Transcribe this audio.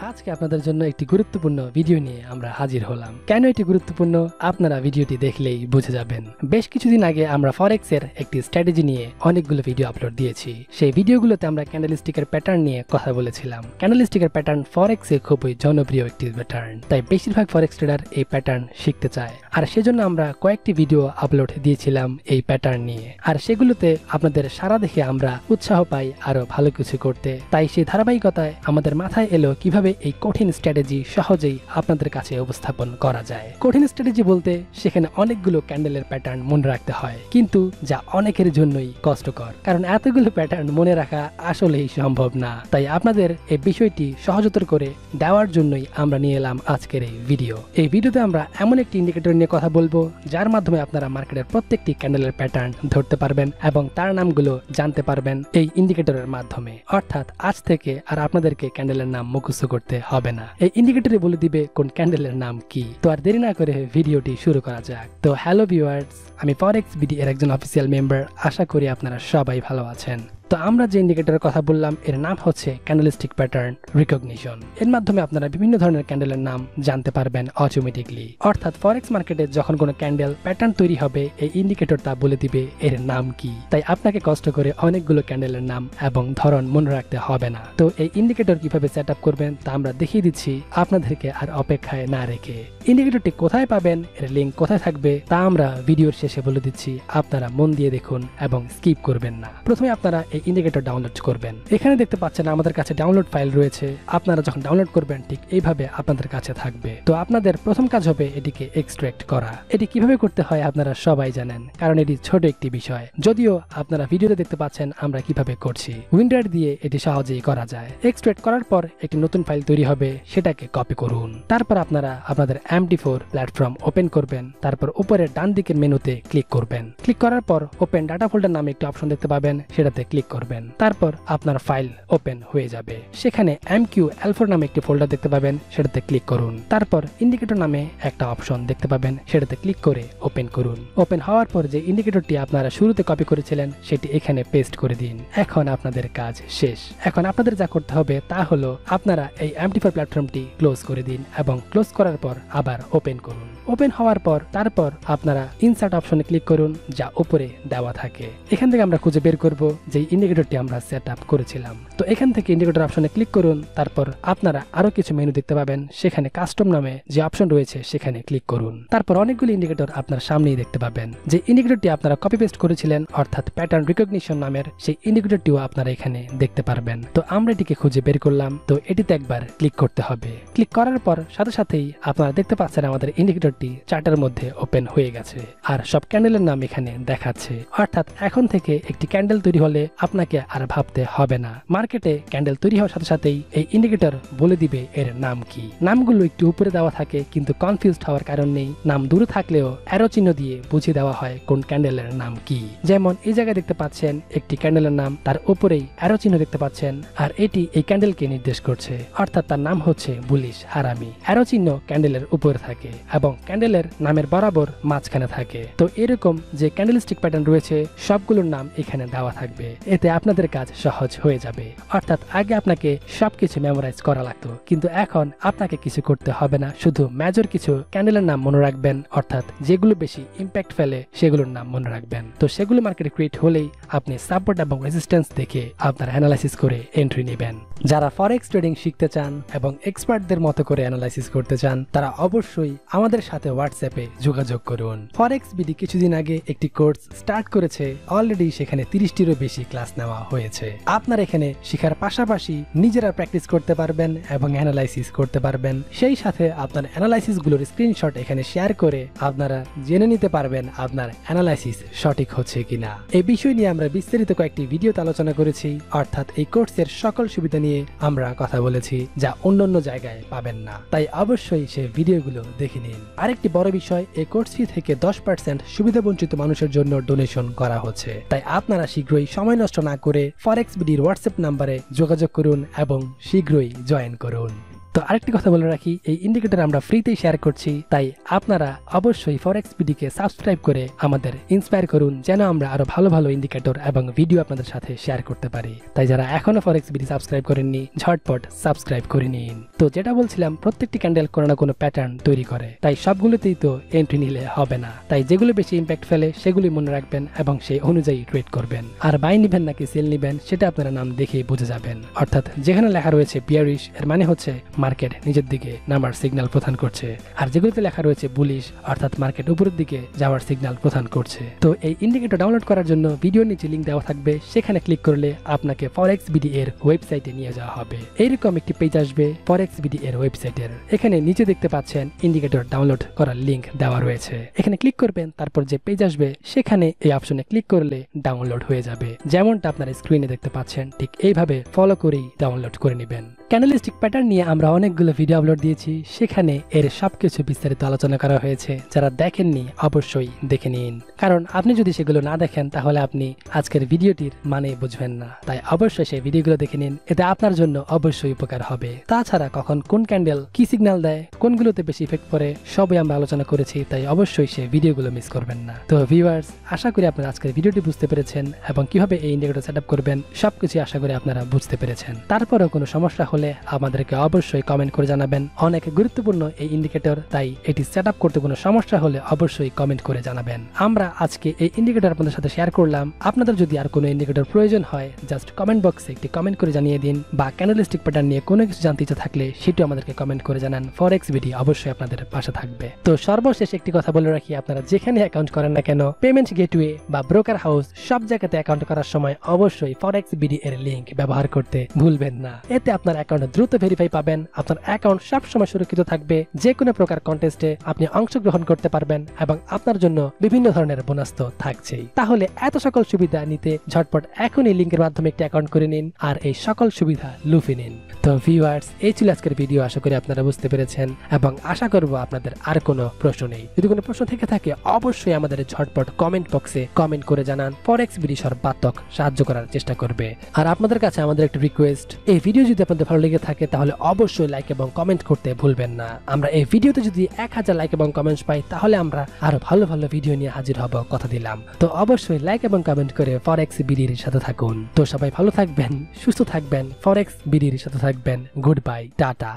আজকে আপনাদের জন্য একটি গুরুত্বপূর্ণ ভিডিও নিয়ে আমরা হাজির হলাম। কেন এটি গুরুত্বপূর্ণ আপনারা ভিডিওটি দেখলেই বুঝে যাবেন। বেশ কিছুদিন আগে আমরা ফরেক্স এর একটি স্ট্র্যাটেজি নিয়ে অনেকগুলো ভিডিও আপলোড দিয়েছি। সেই ভিডিওগুলোতে আমরা ক্যান্ডেলস্টিকের প্যাটার্ন নিয়ে কথা বলেছিলাম। ক্যান্ডেলস্টিকের প্যাটার্ন ফরেক্স এ খুবই জনপ্রিয় একটি প্যাটার্ন, তাই বেশিরভাগ ফরেক্স ট্রেডার এই প্যাটার্ন শিখতে চায়। আর সেজন্য আমরা কয়েকটি ভিডিও আপলোড দিয়েছিলাম এই প্যাটার্ন নিয়ে, আর সেগুলোতে আপনাদের সাড়া দেখে আমরা উৎসাহ পাই আরো ভালো কিছু করতে। তাই সেই ধারাবাহিকতায় আমাদের মাথায় এলো কিভাবে এই কঠিন স্ট্র্যাটেজি সহজেই আপনাদের কাছে উপস্থাপন করা যায়। কঠিন স্ট্র্যাটেজি বলতে সেখানে অনেকগুলো ক্যান্ডেলের প্যাটার্ন মনে রাখতে হয়, কিন্তু যা অনেকের জন্যই কষ্টকর, কারণ এতগুলো প্যাটার্ন মনে রাখা আসলেই সম্ভব না। তাই আপনাদের এই বিষয়টি সহজতর করে দেওয়ার জন্যই আমরা নিয়ে এলাম আজকের এই ভিডিও। এই ভিডিওতে আমরা এমন একটি ইন্ডিকেটর নিয়ে কথা বলবো যার মাধ্যমে আপনারা মার্কেটের প্রত্যেকটি ক্যান্ডেলের প্যাটার্ন ধরতে পারবেন এবং তার নামগুলো জানতে পারবেন এই ইন্ডিকেটরের মাধ্যমে। অর্থাৎ আজ থেকে আর আপনাদেরকে ক্যান্ডেলের নাম মুখস্থ করতে হবে না, এই ইন্ডিকেটরে বলে দিবে কোন ক্যান্ডেলের নাম কি। তো আর দেরি না করে ভিডিওটি শুরু করা যাক। তো হ্যালো ভিউয়ার্স, আমি ফরেক্স বিডি এর একজন অফিসিয়াল মেম্বার। আশা করি আপনারা সবাই ভালো আছেন। তো আমরা যে ইন্ডিকেটরের কথা বললাম এর নাম হচ্ছে ক্যান্ডেলস্টিক প্যাটার্ন রিকগনিশন। এর মাধ্যমে আপনারা বিভিন্ন ধরনের ক্যান্ডেলের নাম জানতে পারবেন অটোমেটিকলি। অর্থাৎ ফরেক্স মার্কেটে যখন কোনো ক্যান্ডেল প্যাটার্ন তৈরি হবে এই ইন্ডিকেটরটা বলে দিবে এর নাম কি। তাই আপনাকে কষ্ট করে অনেকগুলো ক্যান্ডেলের নাম এবং ধরন মনে রাখতে হবে না। তো এই ইন্ডিকেটর কিভাবে সেট আপ করবেন তা আমরা দেখিয়ে দিচ্ছি আপনাদেরকে আর অপেক্ষায় না রেখে। ইন্ডিকেটরটি কোথায় পাবেন, এর লিঙ্ক কোথায় থাকবে তা আমরা ভিডিওর শেষে বলে দিচ্ছি। আপনারা মন দিয়ে দেখুন এবং স্কিপ করবেন না। প্রথমে আপনারা এই ইন্ডিকেটর ডাউনলোড করবেন। এখানে দেখতে পাচ্ছেন আমাদের কাছে ডাউনলোড ফাইল রয়েছে। আপনারা যখন ডাউনলোড করবেন ঠিক এইভাবে আপনাদের কাছে থাকবে। তো আপনাদের প্রথম কাজ হবে এটিকে এক্সট্রাক্ট করা। এটি কিভাবে করতে হয় আপনারা সবাই জানেন, কারণ এটি ছোট একটি বিষয়। যদিও আপনারা ভিডিওতে দেখতে পাচ্ছেন আমরা কিভাবে করছি। উইন্ডার দিয়ে এটি সহজেই করা যায়। এক্সট্রাক্ট করার পর একটি নতুন ফাইল তৈরি হবে, সেটাকে কপি করুন। তারপর আপনারা আপনাদের MD4 প্ল্যাটফর্ম ওপেন করবেন। তারপর উপরে ডান দিকের মেনুতে ক্লিক করবেন। ক্লিক করার পর ওপেন ডাটা ফোল্ডার নামে একটি অপশন দেখতে পাবেন, সেটাতে ক্লিক করবেন। তারপর আপনার ফাইল ওপেন হয়ে যাবে। সেখানে MQL4 নামে একটি ফোল্ডার দেখতে পাবেন, সেটাতে ক্লিক করুন। তারপর ইন্ডিকেটর নামে একটা অপশন দেখতে পাবেন, সেটাতে ক্লিক করে ওপেন করুন। ওপেন হওয়ার পর যে ইন্ডিকেটরটি আপনারা শুরুতে কপি করেছিলেন সেটি এখানে পেস্ট করে দিন। এখন আপনাদের কাজ শেষ। এখন আপনাদের যা করতে হবে তা হলো আপনারা এই MD4 প্ল্যাটফর্মটি ক্লোজ করে দিন এবং ক্লোজ করার পর আবার ওপেন করুন। ওপেন হওয়ার পর তারপর আপনারা ইনসার্ট অপশনে ক্লিক করুন, যা উপরে দেওয়া থাকে। এখান থেকে আমরা খুঁজে বের করব যে ইন্ডিকেটরটি আমরা সেট আপ করেছিলাম। তো এখান থেকে ইন্ডিকেটর অপশনে ক্লিক করুন। তারপর আপনারা আরো কিছু মেনু দেখতে পাবেন, সেখানে কাস্টম নামে যে অপশন রয়েছে সেখানে ক্লিক করুন। তারপর অনেকগুলি ইন্ডিকেটর আপনার সামনেই দেখতে পাবেন। যে ইন্ডিকেটরটি আপনারা কপি পেস্ট করেছিলেন অর্থাৎ প্যাটার্ন রিকগনিশন নামের সেই ইন্ডিকেটরটিও আপনারা এখানে দেখতে পারবেন। তো আমরা এটিকে খুঁজে বের করলাম। তো এটিতে একবার ক্লিক করতে হবে। ক্লিক করার পর সাথে সাথেই আপনারা দেখতে পাচ্ছেন আমাদের ইন্ডিকেটরটি চার্টের মধ্যে ওপেন হয়ে গেছে আর সব ক্যান্ডেলের নাম এখানে দেখাচ্ছে। অর্থাৎ এখন থেকে একটি ক্যান্ডেল তৈরি হলে আপনাকে আর ভাবতে হবে না। মার্কেটে ক্যান্ডেল তৈরি হওয়ার সাথে সাথেই এই ইন্ডিকেটর বলে দিবে এর নাম কি। নামগুলো একটু উপরে দেওয়া থাকে, কিন্তু কনফিউজড হওয়ার কারণ নেই। নাম দূরে থাকলেও অ্যারো চিহ্ন দিয়ে বুঝিয়ে দেওয়া হয় কোন ক্যান্ডেলের নাম কি। যেমন এই জায়গায় দেখতে পাচ্ছেন একটি ক্যান্ডেলের নাম, তার উপরেই অ্যারো চিহ্ন দেখতে পাচ্ছেন, আর এটি এই ক্যান্ডেলকে নির্দেশ করছে। অর্থাৎ তার নাম হচ্ছে বুলিশ হারামি। অ্যারো চিহ্ন ক্যান্ডেলের উপরে থাকে এবং ক্যান্ডেলের নামের বরাবর মাঝখানে থাকে। তো এরকম যে ক্যান্ডেলস্টিক প্যাটার্ন রয়েছে সবগুলোর নাম এখানে দেওয়া থাকবে। এতে আপনাদের কাজ সহজ হয়ে যাবে। অর্থাৎ আগে আপনাকে সবকিছু মেমোরাইজ করা লাগতো, কিন্তু এখন আপনাকে কিছু করতে হবে না। শুধু মেজর কিছু ক্যান্ডেলের নাম মনে রাখবেন, অর্থাৎ যেগুলো বেশি ইম্প্যাক্ট ফেলে সেগুলোর নাম মনে রাখবেন। তো সেগুলো মার্কেটে ক্রিয়েট হলেই আপনি সাপোর্ট এবং রেজিস্ট্যান্স দেখে আপনার অ্যানালাইসিস করে এন্ট্রি নেবেন। যারা ফরেক্স ট্রেডিং শিখতে চান এবং এক্সপার্টদের মতো করে অ্যানালাইসিস করতে চান তারা অবশ্যই আমাদের সাথে হোয়াটসঅ্যাপে যোগাযোগ করুন। ফরেক্স বিডি কিছুদিন আগে একটি কোর্স স্টার্ট করেছে। অলরেডি সেখানে 30টিরও বেশি ক্লাস নেওয়া হয়েছে। আপনার এখানে শেখার পাশাপাশি নিজেরা প্র্যাকটিস করতে পারবেন এবং অ্যানালাইসিস করতে পারবেন। সেই সাথে আপনার অ্যানালাইসিস গুলোর স্ক্রিনশট এখানে শেয়ার করে আপনারা জেনে নিতে পারবেন আপনার অ্যানালাইসিস সঠিক হচ্ছে কিনা। এই বিষয় নিয়ে আমরা বিস্তারিত কয়েকটি ভিডিওতে আলোচনা করেছি। অর্থাৎ এই কোর্সের সকল সুবিধা নিয়ে আমরা কথা বলেছি, যা অন্যান্য জায়গায় পাবেন না। তাই অবশ্যই সেই ভিডিওগুলো দেখে নিন। আরেকটি বড় বিষয়, এই কোর্স ফি থেকে 10% সুবিধাবঞ্চিত মানুষের জন্য ডোনেশন করা হচ্ছে। তাই আপনারা শীঘ্রই সময় নষ্ট না করে ফরেক্স বিডির হোয়াটসঅ্যাপ নাম্বারে যোগাযোগ করুন এবং শীঘ্রই জয়েন করুন। তো আরেকটি কথা বলে রাখি, এই ইন্ডিকেটর আমরা ফ্রিতেই শেয়ার করছি, তাই আপনারা অবশ্যই ফরেক্স বিডিকে সাবস্ক্রাইব করে আমাদের ইন্সপায়ার করুন, যেন আমরা আরো ভালো ভালো ইন্ডিকেটর এবং ভিডিও আপনাদের সাথে শেয়ার করতে পারি। তাই যারা এখনো ফরেক্স বিডি সাবস্ক্রাইব করেননি, ঝটপট সাবস্ক্রাইব করে নিন। তো যেটা বলছিলাম, প্রত্যেকটি ক্যান্ডেল কোনো না কোনো প্যাটার্ন তৈরি করে, তাই সবগুলোতেই তো এন্ট্রি নিলে হবে না। তাই যেগুলো বেশি ইম্প্যাক্ট ফেলে সেগুলি মনে রাখবেন এবং সেই অনুযায়ী ট্রেড করবেন। আর বাই নিবেন নাকি সেল নিবেন সেটা আপনারা নাম দেখেই বুঝে যাবেন। অর্থাৎ যেখানে লেখা রয়েছে বিয়ারিশ, এর মানে হচ্ছে মার্কেট নিচের দিকে নামার সিগন্যাল প্রদান করছে, আর যেগুলোতে লেখা রয়েছে বুলিশ অর্থাৎ মার্কেট উপরের দিকে যাওয়ার সিগন্যাল প্রদান করছে। তো এই ইন্ডিকেটর ডাউনলোড করার জন্য ভিডিওর নিচে লিংক দেওয়া থাকবে, সেখানে ক্লিক করলে আপনাকে ফরেক্স বিডি এর ওয়েবসাইটে নিয়ে যাওয়া হবে। এইরকম একটি পেজ আসবে ফরেক্স বিডি এর ওয়েবসাইটের। এখানে নিচে দেখতে পাচ্ছেন ইন্ডিকেটর ডাউনলোড করার লিংক দেওয়া রয়েছে, এখানে ক্লিক করবেন। তারপর যে পেজ আসবে সেখানে এই অপশনে ক্লিক করলে ডাউনলোড হয়ে যাবে। যেমনটা আপনারা স্ক্রিনে দেখতে পাচ্ছেন ঠিক এইভাবে ফলো করেই ডাউনলোড করে নেবেন। ক্যান্ডেলস্টিক প্যাটার্ন নিয়ে আমরা অনেকগুলো ভিডিও আপলোড দিয়েছি, সেখানে এর সবকিছু বিস্তারিত আলোচনা করা হয়েছে। যারা দেখেননি অবশ্যই দেখে নিন, কারণ আপনি যদি সেগুলো না দেখেন তাহলে আপনি আজকের ভিডিওটির মানে বুঝবেন না। তাই অবশ্যই সেই ভিডিওগুলো দেখে নিন, এতে আপনার জন্য অবশ্যই উপকার হবে। তাছাড়া কখন কোন ক্যান্ডেল কি সিগন্যাল দেয়, কোনগুলোতে বেশি ইফেক্ট পড়ে, সবই আমরা আলোচনা করেছি, তাই অবশ্যই সেই ভিডিওগুলো মিস করবেন না। তো ভিউয়ার্স, আশা করি আপনারা আজকের ভিডিওটি বুঝতে পেরেছেন এবং কিভাবে এই ইন্ডিকেটর সেটআপ করবেন সবকিছু আশা করি আপনারা বুঝতে পেরেছেন। তারপরেও কোনো সমস্যা হলে আমাদেরকে অবশ্যই কমেন্ট করে জানাবেন। অনেক গুরুত্বপূর্ণ এই ইন্ডিকেটর, তাই এটি সেটআপ করতে কোনো সমস্যা হলে অবশ্যই কমেন্ট করে জানাবেন। আমরা আজকে এই ইন্ডিকেটর আপনাদের সাথে শেয়ার করলাম। আপনাদের যদি আর কোনো ইন্ডিকেটর প্রয়োজন হয় জাস্ট কমেন্ট বক্সে একটি কমেন্ট করে জানিয়ে দিন, বা ক্যান্ডেলস্টিক প্যাটার্ন নিয়ে কোনো কিছু জানতে ইচ্ছা থাকলে সেটিও আমাদেরকে কমেন্ট করে জানান। ফরেক্স বিডি অবশ্যই আপনাদের পাশে থাকবে। তো সর্বশেষ একটি কথা বলে রাখি, আপনারা যেখানে অ্যাকাউন্ট করেন না কেন, পেমেন্ট গেটওয়ে বা ব্রোকার হাউস সব জায়গাতে অ্যাকাউন্ট করার সময় অবশ্যই ফরেক্স বিডি এর লিংক ব্যবহার করতে ভুলবেন না। এতে আপনার অ্যাকাউন্ট দ্রুত ভেরিফাই পাবেন, আপনার অ্যাকাউন্ট সবসময় সুরক্ষিত থাকবে, যে কোনো প্রকার কন্টেস্টে আপনি অংশগ্রহণ করতে পারবেন এবং আপনার জন্য বিভিন্ন ধরনের বোনাস তো থাকছেই। তাহলে এত সকল সুবিধা নিতে ঝটপট এখনই লিংকের মাধ্যমে একটি অ্যাকাউন্ট করে নিন আর এই সকল সুবিধা লুফে নিন। তো ভিউয়ার্স, এই ছিল আজকের ভিডিও। আশা করি আপনারা বুঝতে পেরেছেন এবং আশা করব আপনাদের আর কোনো প্রশ্ন নেই। যদি কোনো প্রশ্ন থেকে থাকে অবশ্যই আমাদের ঝটপট কমেন্ট বক্সে কমেন্ট করে জানান। ফরেক্স বিডি সর্বাত্মক সাহায্য করার চেষ্টা করবে। আর আপনাদের কাছে আমাদের একটা রিকোয়েস্ট, এই ভিডিও যদি আপনাদের ভালো লেগে থাকে তাহলে অবশ্যই লাইক এবং কমেন্ট করতে ভুলবেন না। আমরা এই ভিডিওতে যদি 1000 লাইক এবং কমেন্টস পাই তাহলে আমরা আরো ভালো ভালো ভিডিও নিয়ে হাজির হব, কথা দিলাম। তো অবশ্যই লাইক এবং কমেন্ট করে ফরেক্স বিডির সাথে থাকুন। তো সবাই ভালো থাকবেন, সুস্থ থাকবেন, ফরেক্স বিডির সাথে থাকবেন। Good bye, tata.